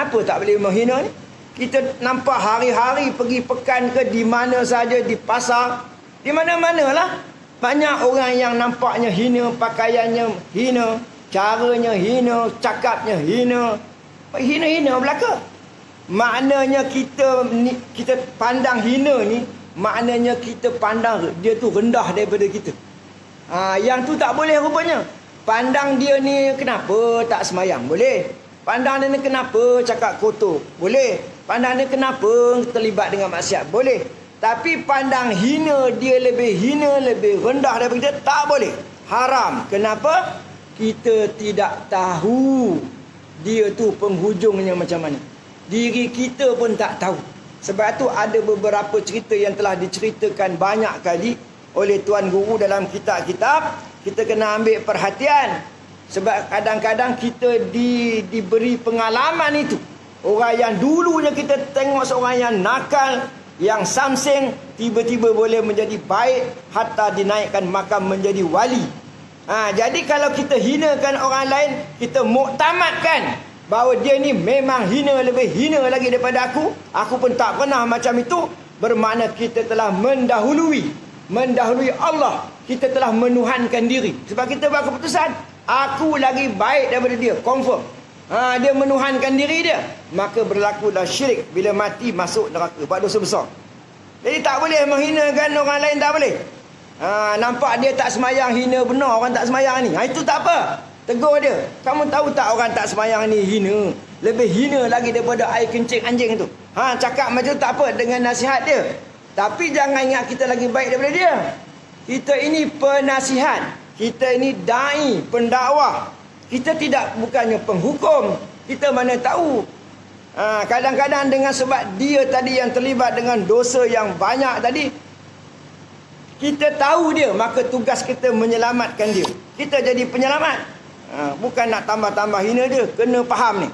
Kenapa tak boleh menghina ni? Kita nampak hari-hari pergi pekan ke di mana saja, di pasar, di mana-mana lah. Banyak orang yang nampaknya hina, pakaiannya hina, caranya hina, cakapnya hina. Hina-hina belaka. Maknanya kita pandang hina ni, maknanya kita pandang dia tu rendah daripada kita. Yang tu tak boleh rupanya. Pandang dia ni kenapa tak semayang? Boleh. Pandang dia ni kenapa cakap kotor? Boleh. Pandang dia kenapa terlibat dengan maksiat? Boleh. Tapi pandang hina dia lebih hina, lebih rendah daripada kita, tak boleh. Haram. Kenapa? Kita tidak tahu dia tu penghujungnya macam mana. Diri kita pun tak tahu. Sebab tu ada beberapa cerita yang telah diceritakan banyak kali oleh Tuan Guru dalam kitab-kitab. Kita kena ambil perhatian. Sebab kadang-kadang kita diberi pengalaman itu. Orang yang dulunya kita tengok seorang yang nakal, yang samseng, tiba-tiba boleh menjadi baik, hatta dinaikkan makam menjadi wali. Jadi kalau kita hinakan orang lain, kita muktamadkan bahawa dia ni memang hina, lebih hina lagi daripada aku pun tak pernah macam itu. Bermakna kita telah mendahului Allah. Kita telah menuhankan diri. Sebab kita buat keputusan, aku lagi baik daripada dia, confirm. Dia menuhankan diri dia, maka berlakulah syirik. Bila mati masuk neraka, buat dosa besar. Jadi tak boleh menghinakan orang lain, tak boleh. Nampak dia tak semayang, hina benar orang tak semayang ni. Itu tak apa, tegur dia. Kamu tahu tak orang tak semayang ni hina, lebih hina lagi daripada air kencing anjing tu. Cakap macam tu tak apa dengan nasihat dia. Tapi jangan ingat kita lagi baik daripada dia. Kita ini penasihat, kita ini da'i, pendakwah. Kita bukannya penghukum. Kita mana tahu. Kadang-kadang dengan sebab dia tadi yang terlibat dengan dosa yang banyak tadi, kita tahu dia, maka tugas kita menyelamatkan dia. Kita jadi penyelamat. Bukan nak tambah-tambah hina dia. Kena faham ni.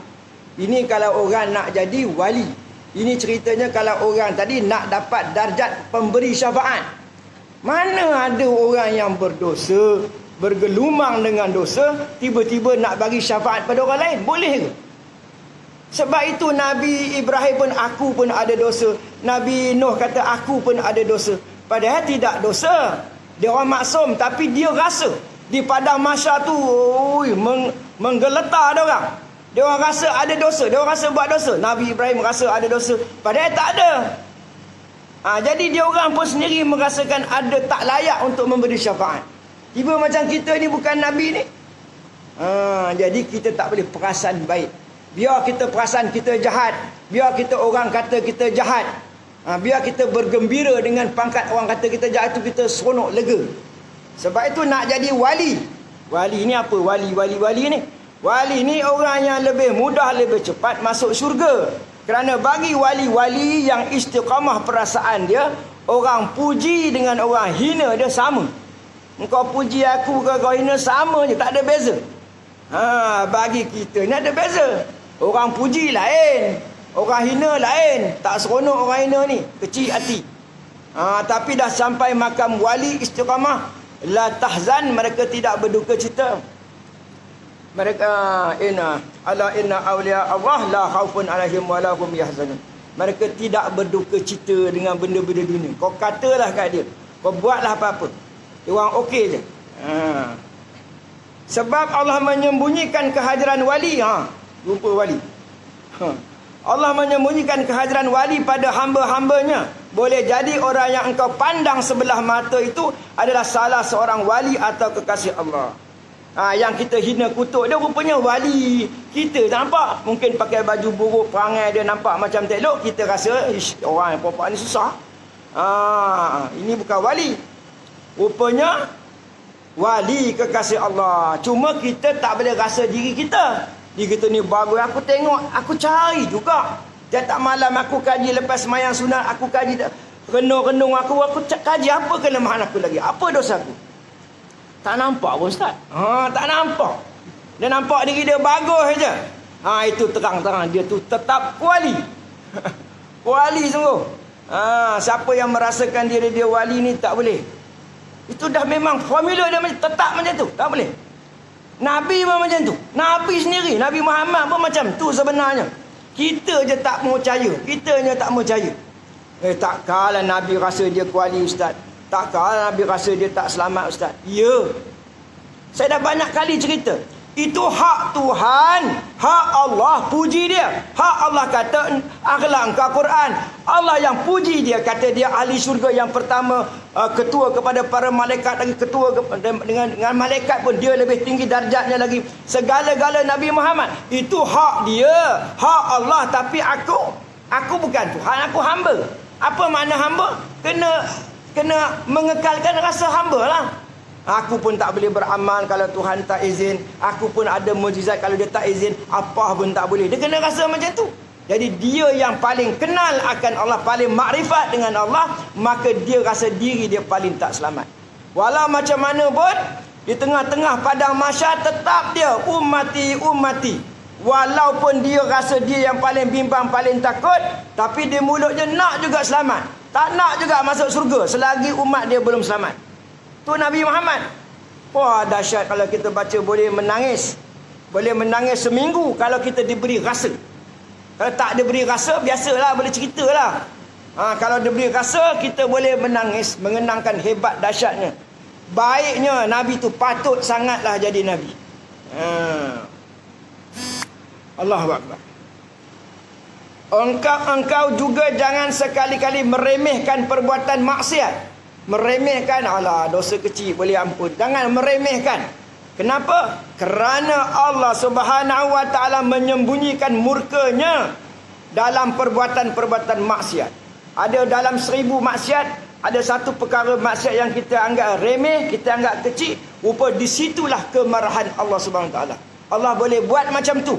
Ini kalau orang nak jadi wali. Ini ceritanya kalau orang tadi nak dapat darjat pemberi syafaat. Mana ada orang yang berdosa, bergelumang dengan dosa, tiba-tiba nak bagi syafaat pada orang lain? Boleh ke? Sebab itu Nabi Ibrahim pun, aku pun ada dosa. Nabi Nuh kata aku pun ada dosa. Padahal tidak dosa. Dia orang maksum, tapi dia rasa di padang mahsyar tu menggeletar dia orang. Dia orang rasa ada dosa, dia orang rasa buat dosa. Nabi Ibrahim rasa ada dosa, padahal tak ada. Jadi dia orang pun sendiri merasakan ada tak layak untuk memberi syafaat. Tiba macam kita ni bukan Nabi ni. Jadi kita tak boleh perasan baik. Biar kita perasan kita jahat, biar kita orang kata kita jahat, biar kita bergembira dengan pangkat orang kata kita jahat, itu kita seronok, lega. Sebab itu nak jadi wali. Wali ni apa? Wali ni. Wali ni orang yang lebih mudah, lebih cepat masuk syurga. Kerana bagi wali-wali yang istiqamah perasaan dia, orang puji dengan orang hina dia sama. Engkau puji aku ke kau hina, sama je, tak ada beza. Bagi kita ni ada beza. Orang puji lain, orang hina lain. Tak seronok orang hina ni, kecil hati. Tapi dah sampai makam wali istiqamah, la tahzan, mereka tidak berduka cita. Mereka inna awliya Allah la khaufun alaihim wa la hum yahzanun. Mereka tidak berduka cita dengan benda-benda dunia. Kau katalah kat dia, kau buatlah apa-apa, dia orang okey je. Sebab Allah menyembunyikan kehadiran wali. Rupa wali. Allah menyembunyikan kehadiran wali pada hamba-hambanya. Boleh jadi orang yang engkau pandang sebelah mata itu adalah salah seorang wali atau kekasih Allah. Yang kita hina kutuk dia rupanya wali kita, tak nampak. Mungkin pakai baju buruk, perangai dia nampak macam tak elok, kita rasa orang yang perempuan ni susah. Ini bukan wali. Rupanya wali kekasih Allah. Cuma kita tak boleh rasa diri kita. Diri kita ni bagus. Aku tengok, aku cari juga. Tiap malam aku kaji, lepas semayang sunat aku kaji, renung-renung aku kaji apa kelemahan aku lagi, apa dosa aku. Tak nampak pun Ustaz. Tak nampak. Dia nampak diri dia bagus saja. Itu terang-terang dia tu tetap wali. Wali sungguh. Siapa yang merasakan diri dia wali ni tak boleh. Itu dah memang formula dia tetap macam tu. Tak boleh. Nabi pun macam tu. Nabi sendiri, Nabi Muhammad pun macam tu sebenarnya. Kita je tak mau percaya. Kita je tak mau percaya. Tak kalah Nabi rasa dia kuali ustaz. Tak kalah Nabi rasa dia tak selamat ustaz. Ya. Saya dah banyak kali cerita. Itu hak Tuhan, hak Allah, puji dia. Hak Allah kata akhlak engkau Quran. Allah yang puji dia, kata dia ahli syurga yang pertama, ketua kepada para malaikat lagi, ketua dengan malaikat pun dia lebih tinggi darjatnya lagi. Segala-gala Nabi Muhammad. Itu hak dia, hak Allah. Tapi aku bukan Tuhan, aku hamba. Apa makna hamba? Kena mengekalkan rasa hamba lah. Aku pun tak boleh beramal kalau Tuhan tak izin. Aku pun ada mukjizat kalau dia tak izin. Apa pun tak boleh. Dia kena rasa macam tu. Jadi dia yang paling kenal akan Allah, paling makrifat dengan Allah, maka dia rasa diri dia paling tak selamat. Walau macam mana pun, di tengah-tengah padang mahsyar tetap dia ummati. Walaupun dia rasa dia yang paling bimbang, paling takut, tapi di mulutnya nak juga selamat. Tak nak juga masuk surga selagi umat dia belum selamat. Tu Nabi Muhammad. Wah, dahsyat kalau kita baca, boleh menangis. Boleh menangis seminggu kalau kita diberi rasa. Kalau tak diberi rasa, biasalah, boleh ceritalah. Kalau diberi rasa, kita boleh menangis, mengenangkan hebat dahsyatnya. Baiknya Nabi tu patut sangatlah jadi Nabi. Allahu Akbar. Engkau juga jangan sekali-kali meremehkan perbuatan maksiat. Meremehkan, alah dosa kecil boleh ampun. Jangan meremehkan. Kenapa? Kerana Allah Subhanahu wa taala menyembunyikan murkanya dalam perbuatan-perbuatan maksiat. Ada dalam 1000 maksiat, ada satu perkara maksiat yang kita anggap remeh, kita anggap kecil, rupa di situlah kemarahan Allah Subhanahu wa taala. Allah boleh buat macam tu.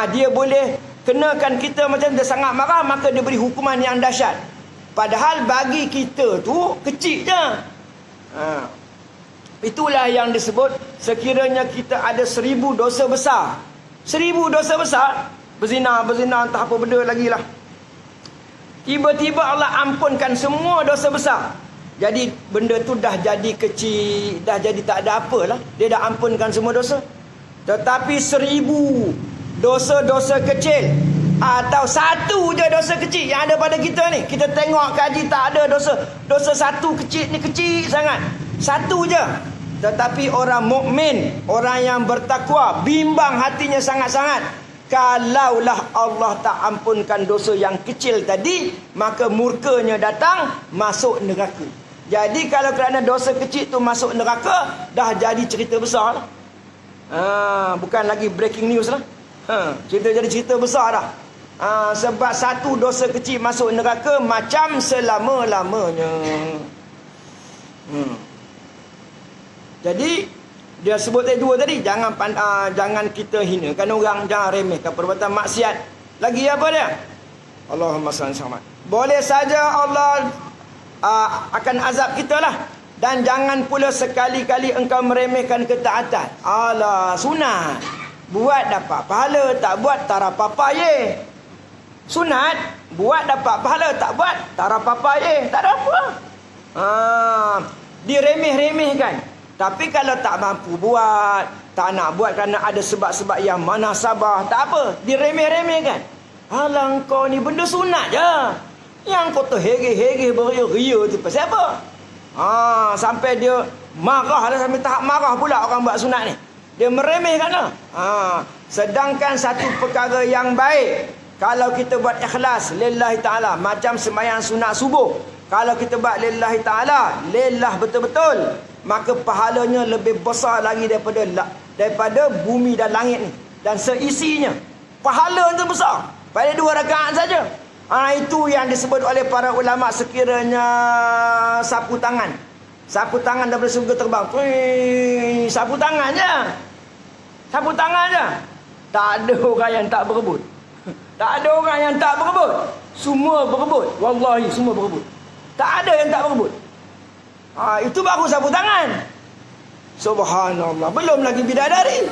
Dia boleh kenakan kita macam dia sangat marah, maka dia beri hukuman yang dahsyat. Padahal bagi kita tu kecil je. Itulah yang disebut sekiranya kita ada 1000 dosa besar. 1000 dosa besar, berzina, entah apa benda lagi lah. Tiba-tiba Allah ampunkan semua dosa besar. Jadi benda tu dah jadi kecil, dah jadi tak ada apalah. Dia dah ampunkan semua dosa. Tetapi 1000 dosa-dosa kecil, atau satu je dosa kecil yang ada pada kita ni, kita tengok kaji tak ada dosa satu kecil ni, kecil sangat, satu je. Tetapi orang mukmin, orang yang bertakwa, bimbang hatinya sangat-sangat. Kalaulah Allah tak ampunkan dosa yang kecil tadi, maka murkanya datang, masuk neraka. Jadi kalau kerana dosa kecil tu masuk neraka, dah jadi cerita besar lah. Bukan lagi breaking news lah. Cerita jadi cerita besar dah. Sebab satu dosa kecil masuk neraka macam selama-lamanya. Jadi dia sebut dua tadi, jangan kita hinakan orang, jangan remehkan perbuatan maksiat. Lagi apa dia? Allahumma salli alaihi. Boleh saja Allah akan azab kita lah. Dan jangan pula sekali-kali engkau meremehkan ketaatan. Alah, sunat. Buat dapat pahala, tak buat tak dapat apa-apa. Sunat, buat dapat pahala, tak buat tak ada apa-apa, tak ada apa. Diremeh-remehkan. Tapi kalau tak mampu buat, tak nak buat kerana ada sebab-sebab yang munasabah, tak apa, diremeh-remehkan. Alah kau ni benda sunat je. Yang kau tu hege-hege beria-ria tu pasal apa? Sampai dia marah dah, sampai tahap marah pula orang buat sunat ni. Dia meremehkan lah. Sedangkan satu perkara yang baik, kalau kita buat ikhlas lillahi ta'ala, macam sembahyang sunat subuh, kalau kita buat lillahi ta'ala, lillah betul-betul, maka pahalanya lebih besar lagi daripada bumi dan langit ni dan seisinya. Pahala itu besar pada 2 rakaat saja. Itu yang disebut oleh para ulama, sekiranya sapu tangan daripada surga terbang. Sapu tangan je. Tak ada orang yang tak berebut. Tak ada orang yang tak berebut. Semua berebut. Wallahi semua berebut. Tak ada yang tak berebut. Itu baru sapu tangan. Subhanallah. Belum lagi bidadari.